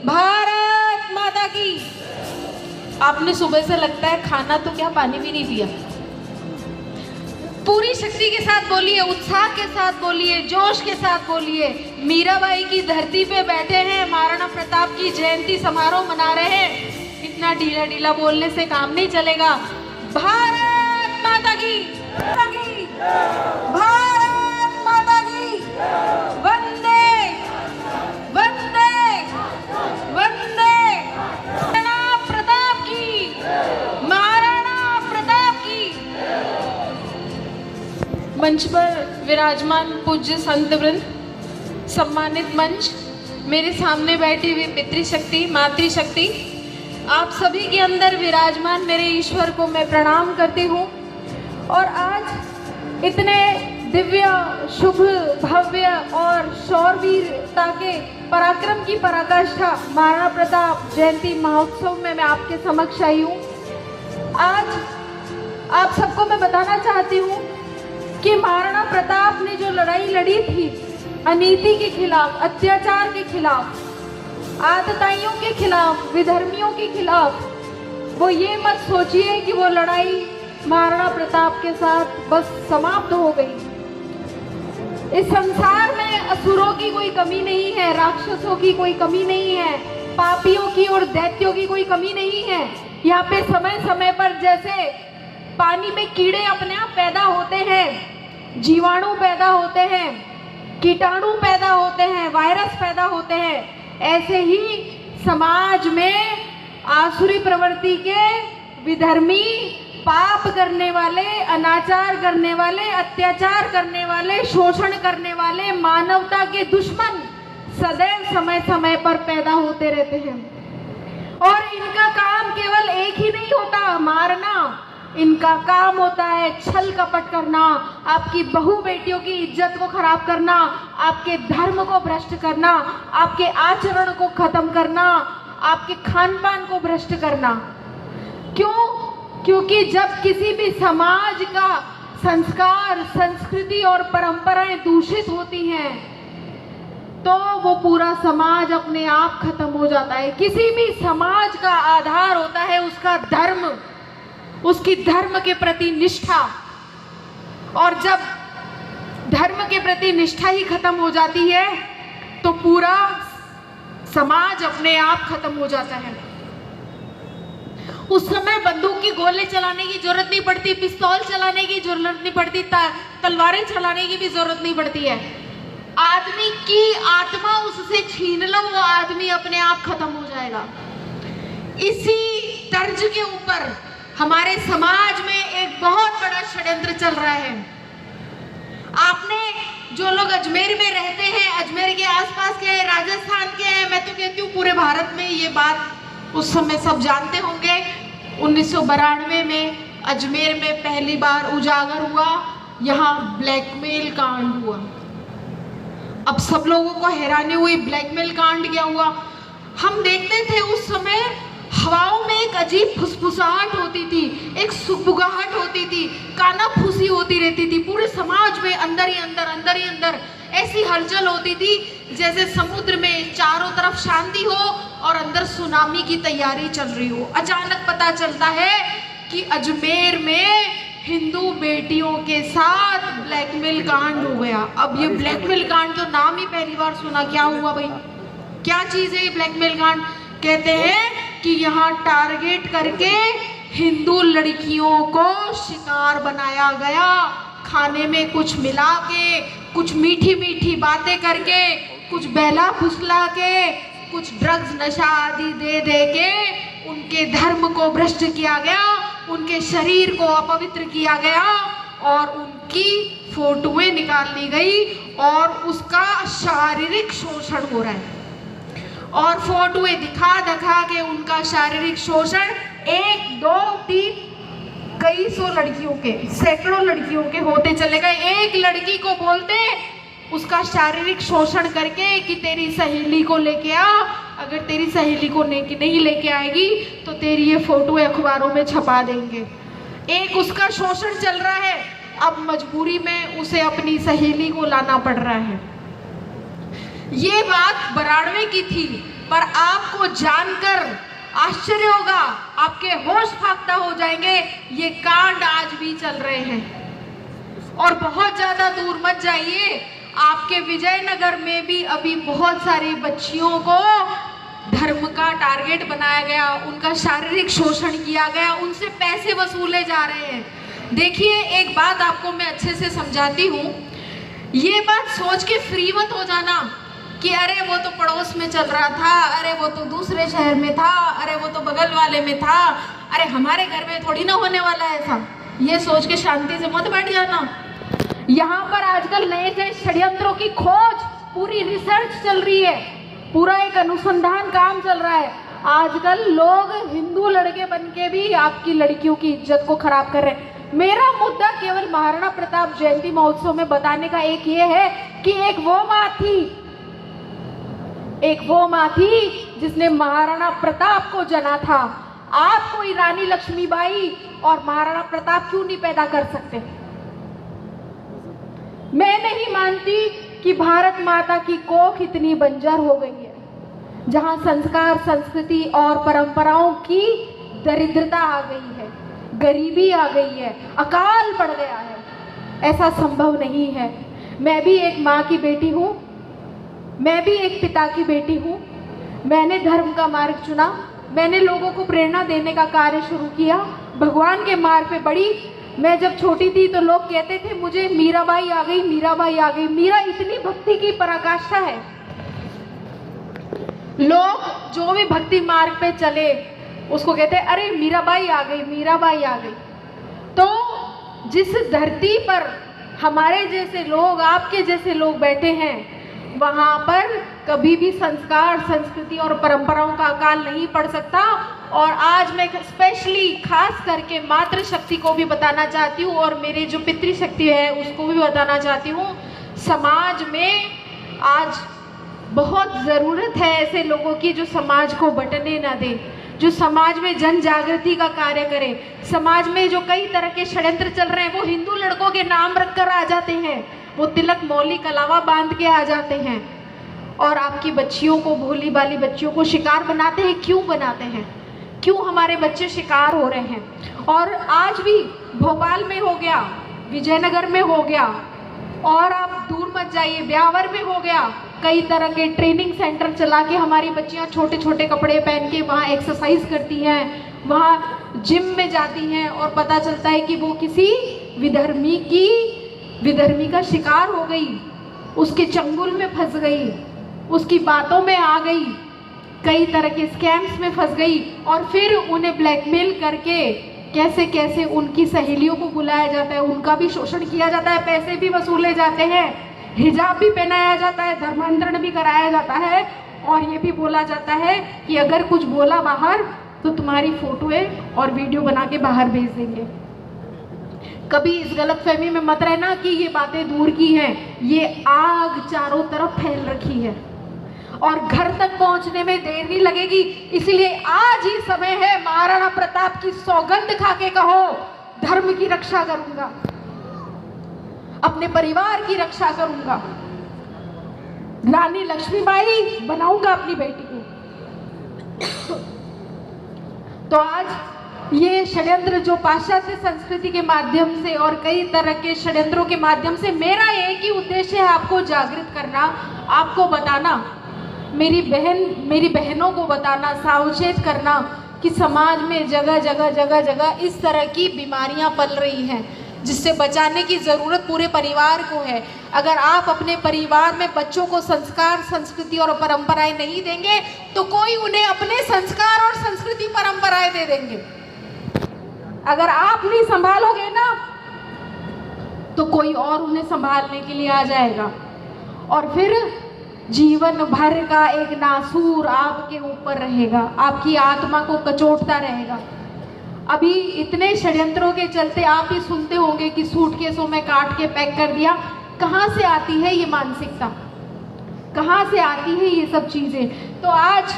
भारत माता की। आपने सुबह से लगता है खाना तो क्या पानी भी नहीं पिया। पूरी शक्ति के साथ बोलिए, उत्साह के साथ बोलिए, जोश के साथ बोलिए। मीराबाई की धरती पे बैठे हैं, महाराणा प्रताप की जयंती समारोह मना रहे हैं। इतना ढीला ढीला बोलने से काम नहीं चलेगा। भारत माता की, भारत माता की, वंदे वंदे वंदे। महाराणा प्रताप की, महाराणा प्रताप की। मंच पर विराजमान पूज्य संत वृंद, सम्मानित मंच, मेरे सामने बैठी हुई पितृशक्ति, मातृशक्ति, आप सभी के अंदर विराजमान मेरे ईश्वर को मैं प्रणाम करती हूँ। और आज इतने दिव्य, शुभ, भव्य और शौरवीरता के पराक्रम की पराकाष्ठा महाराणा प्रताप जयंती महोत्सव में मैं आपके समक्ष आई हूँ। आज आप सबको मैं बताना चाहती हूँ कि महाराणा प्रताप ने जो लड़ाई लड़ी थी अनीति के खिलाफ, अत्याचार के खिलाफ, आतताइयों के खिलाफ, विधर्मियों के खिलाफ, वो ये मत सोचिए कि वो लड़ाई महाराणा प्रताप के साथ बस समाप्त हो गई। इस संसार में असुरों की कोई कमी नहीं है, राक्षसों की कोई कमी नहीं है, पापियों की और दैत्यों की कोई कमी नहीं है। यहाँ पे समय समय पर जैसे पानी में कीड़े अपने आप पैदा होते हैं, जीवाणु पैदा होते हैं, कीटाणु पैदा होते हैं, वायरस पैदा होते हैं, ऐसे ही समाज में आसुरी प्रवृत्ति के विधर्मी, पाप करने वाले, अनाचार करने वाले, अत्याचार करने वाले, शोषण करने वाले, मानवता के दुश्मन सदैव समय समय पर पैदा होते रहते हैं। और इनका काम केवल एक ही नहीं होता, मारना। इनका काम होता है छल कपट करना, आपकी बहू बेटियों की इज्जत को खराब करना, आपके धर्म को भ्रष्ट करना, आपके आचरण को खत्म करना, आपके खान पान को भ्रष्ट करना। क्यों? क्योंकि जब किसी भी समाज का संस्कार, संस्कृति और परंपराएं दूषित होती हैं तो वो पूरा समाज अपने आप खत्म हो जाता है। किसी भी समाज का आधार होता है उसका धर्म, उसकी धर्म के प्रति निष्ठा। और जब धर्म के प्रति निष्ठा ही खत्म हो जाती है तो पूरा समाज अपने आप खत्म हो जाता है। उस समय बंदूक की गोले चलाने की जरूरत नहीं पड़ती, पिस्तौल चलाने की जरूरत नहीं पड़ती, तलवारें चलाने की भी जरूरत नहीं पड़ती है। आदमी की आत्मा उससे छीन लो, वो आदमी अपने आप खत्म हो जाएगा। इसी तर्ज के ऊपर हमारे समाज में एक बहुत बड़ा षड्यंत्र चल रहा है। आपने जो लोग अजमेर में रहते हैं, अजमेर के आसपास के हैं, राजस्थान के हैं, मैं तो कहती हूँ पूरे भारत में ये बात उस समय सब जानते होंगे। 1992 में अजमेर में पहली बार उजागर हुआ, यहाँ ब्लैकमेल कांड हुआ। अब सब लोगों को हैरानी हुई, ब्लैकमेल कांड क्या हुआ। हम देखते थे उस समय हवाओं में एक अजीब फुसफुसाहट होती थी, एक सुगबुगाहट होती थी, कानाफूसी होती रहती थी पूरे समाज में, अंदर ही अंदर ऐसी हलचल होती थी जैसे समुद्र में चारों तरफ शांति हो और अंदर सुनामी की तैयारी चल रही हो। अचानक पता चलता है कि अजमेर में हिंदू बेटियों के साथ ब्लैकमेल कांड हो गया। अब ये ब्लैकमेल कांड तो नाम ही पहली बार सुना। क्या हुआ भाई, क्या चीज है ये ब्लैकमेल कांड? कहते हैं कि यहाँ टारगेट करके हिंदू लड़कियों को शिकार बनाया गया, खाने में कुछ मिला के, कुछ मीठी मीठी बातें करके, कुछ बहला फुसला के, कुछ ड्रग्स नशा आदि दे दे के उनके धर्म को भ्रष्ट किया गया, उनके शरीर को अपवित्र किया गया और उनकी फोटोएं निकाल ली गई और उसका शारीरिक शोषण हो रहा है। और फोटोएं दिखा दिखा के उनका शारीरिक शोषण 1, 2, 3 कई सौ लड़कियों के, सैकड़ों लड़कियों के होते चले गए। एक लड़की को बोलते उसका शारीरिक शोषण करके कि तेरी सहेली को लेके आ, अगर तेरी सहेली को नहीं लेके आएगी तो तेरी ये फोटो अखबारों में छपा देंगे। एक उसका शोषण चल रहा है, अब मजबूरी में उसे अपनी सहेली को लाना पड़ रहा है। ये बात 92 की थी, पर आपको जानकर आश्चर्य होगा, आपके होश फाख्ता हो जाएंगे, ये कांड आज भी चल रहे हैं। और बहुत ज्यादा दूर मत जाइए, आपके विजयनगर में भी अभी बहुत सारी बच्चियों को धर्म का टारगेट बनाया गया, उनका शारीरिक शोषण किया गया, उनसे पैसे वसूले जा रहे हैं। देखिए, एक बात आपको मैं अच्छे से समझाती हूँ, ये बात सोच के फ्री मत हो जाना कि अरे वो तो पड़ोस में चल रहा था, अरे वो तो दूसरे शहर में था, अरे वो तो बगल वाले में था, अरे हमारे घर में थोड़ी ना होने वाला है ऐसा। ये सोच के शांति से मत बैठ जाना। यहाँ पर आजकल नए नए षड्यंत्रों की खोज, पूरी रिसर्च चल रही है, पूरा एक अनुसंधान काम चल रहा है। आजकल लोग हिंदू लड़के बन के भी आपकी लड़कियों की इज्जत को खराब कर रहे हैं। मेरा मुद्दा केवल महाराणा प्रताप जयंती महोत्सव में बताने का एक ये है कि एक वो माँ थी जिसने महाराणा प्रताप को जना था। आप कोई रानी लक्ष्मीबाई और महाराणा प्रताप क्यों नहीं पैदा कर सकते? मैं नहीं मानती कि भारत माता की कोख इतनी बंजर हो गई है, जहां संस्कार, संस्कृति और परंपराओं की दरिद्रता आ गई है, गरीबी आ गई है, अकाल पड़ गया है। ऐसा संभव नहीं है। मैं भी एक माँ की बेटी हूँ, मैं भी एक पिता की बेटी हूँ। मैंने धर्म का मार्ग चुना, मैंने लोगों को प्रेरणा देने का कार्य शुरू किया, भगवान के मार्ग पे बढ़ी। मैं जब छोटी थी तो लोग कहते थे मुझे मीराबाई आ गई, मीराबाई आ गई। मीरा इतनी भक्ति की पराकाष्ठा है। लोग जो भी भक्ति मार्ग पे चले उसको कहते हैं अरे मीराबाई आ गई, मीराबाई आ गई। तो जिस धरती पर हमारे जैसे लोग, आपके जैसे लोग बैठे हैं, वहाँ पर कभी भी संस्कार, संस्कृति और परंपराओं का अकाल नहीं पड़ सकता। और आज मैं स्पेशली खास करके मातृशक्ति को भी बताना चाहती हूँ और मेरे जो पितृशक्ति है उसको भी बताना चाहती हूँ। समाज में आज बहुत ज़रूरत है ऐसे लोगों की जो समाज को बंटने ना दे, जो समाज में जन जागृति का कार्य करे। समाज में जो कई तरह के षड्यंत्र चल रहे हैं, वो हिंदू लड़कों के नाम रखकर आ जाते हैं, वो तिलक मौली कलावा बांध के आ जाते हैं और आपकी बच्चियों को, भोली भाली बच्चियों को शिकार बनाते हैं। क्यों बनाते हैं? क्यों हमारे बच्चे शिकार हो रहे हैं? और आज भी भोपाल में हो गया, विजयनगर में हो गया, और आप दूर मत जाइए, ब्यावर में हो गया। कई तरह के ट्रेनिंग सेंटर चला के हमारी बच्चियां छोटे छोटे कपड़े पहन के वहाँ एक्सरसाइज करती हैं, वहाँ जिम में जाती हैं, और पता चलता है कि वो किसी विधर्मी का शिकार हो गई, उसके चंगुल में फंस गई, उसकी बातों में आ गई, कई तरह के स्कैम्स में फंस गई, और फिर उन्हें ब्लैकमेल करके कैसे कैसे उनकी सहेलियों को बुलाया जाता है, उनका भी शोषण किया जाता है, पैसे भी वसूले जाते हैं, हिजाब भी पहनाया जाता है, धर्मांतरण भी कराया जाता है, और ये भी बोला जाता है कि अगर कुछ बोला बाहर तो तुम्हारी फोटोएं और वीडियो बना के बाहर भेज देंगे। कभी इस गलतफहमी में मत रहना कि ये बातें दूर की हैं, ये आग चारों तरफ फैल रखी है और घर तक पहुंचने में देर नहीं लगेगी। इसलिए आज ही समय है, महाराणा प्रताप की सौगंध खा के कहो, धर्म की रक्षा करूंगा, अपने परिवार की रक्षा करूंगा, रानी लक्ष्मीबाई बनाऊंगा अपनी बेटी को। तो आज ये षड्यंत्र जो पाश्चात्य संस्कृति के माध्यम से और कई तरह के षड्यंत्रों के माध्यम से, मेरा एक ही उद्देश्य है, आपको जागृत करना, आपको बताना, मेरी बहनों को बताना, सावचेत करना कि समाज में जगह जगह इस तरह की बीमारियां पल रही हैं, जिससे बचाने की ज़रूरत पूरे परिवार को है। अगर आप अपने परिवार में बच्चों को संस्कार, संस्कृति और परंपराएं नहीं देंगे तो कोई उन्हें अपने संस्कार और संस्कृति परंपराएं दे देंगे। अगर आप नहीं संभालोगे ना तो कोई और उन्हें संभालने के लिए आ जाएगा, और फिर जीवन भर का एक नासूर आपके ऊपर रहेगा, आपकी आत्मा को कचोटता रहेगा। अभी इतने षड्यंत्रों के चलते आप ही सुनते होंगे कि सूटकेसों में काट के पैक कर दिया। कहाँ से आती है ये मानसिकता, कहाँ से आती है ये सब चीज़ें? तो आज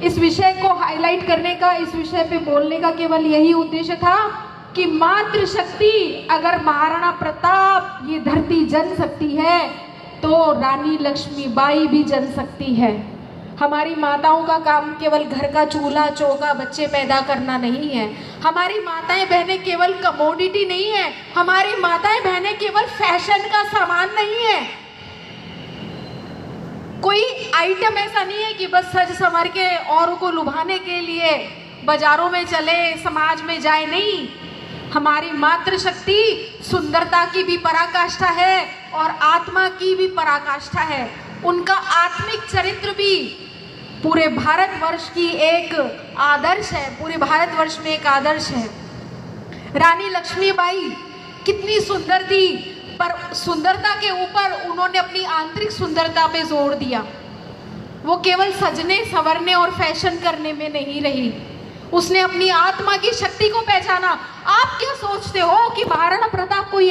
इस विषय को हाईलाइट करने का, इस विषय पे बोलने का केवल यही उद्देश्य था कि मातृशक्ति, अगर महाराणा प्रताप ये धरती जन सकती है तो रानी लक्ष्मीबाई भी जन सकती है। हमारी माताओं का काम केवल घर का चूल्हा चौका बच्चे पैदा करना नहीं है। हमारी माताएं बहनें केवल कमोडिटी नहीं है। हमारी माताएं बहनें केवल फैशन का सामान नहीं है। कोई आइटम ऐसा नहीं है कि बस सज संवर के औरों को लुभाने के लिए बाजारों में चले, समाज में जाए, नहीं। हमारी मातृशक्ति सुंदरता की भी पराकाष्ठा है और आत्मा की भी पराकाष्ठा है। उनका आत्मिक चरित्र भी पूरे भारतवर्ष की एक आदर्श है, पूरे भारतवर्ष में एक आदर्श है। रानी लक्ष्मीबाई कितनी सुंदर थी, पर सुंदरता के ऊपर उन्होंने अपनी आंतरिक सुंदरता पे जोर दिया। वो केवल सजने संवरने और फैशन करने में नहीं रही, उसने अपनी आत्मा की शक्ति को पहचाना। आप क्या सोचते हो कि महाराणा प्रताप कोई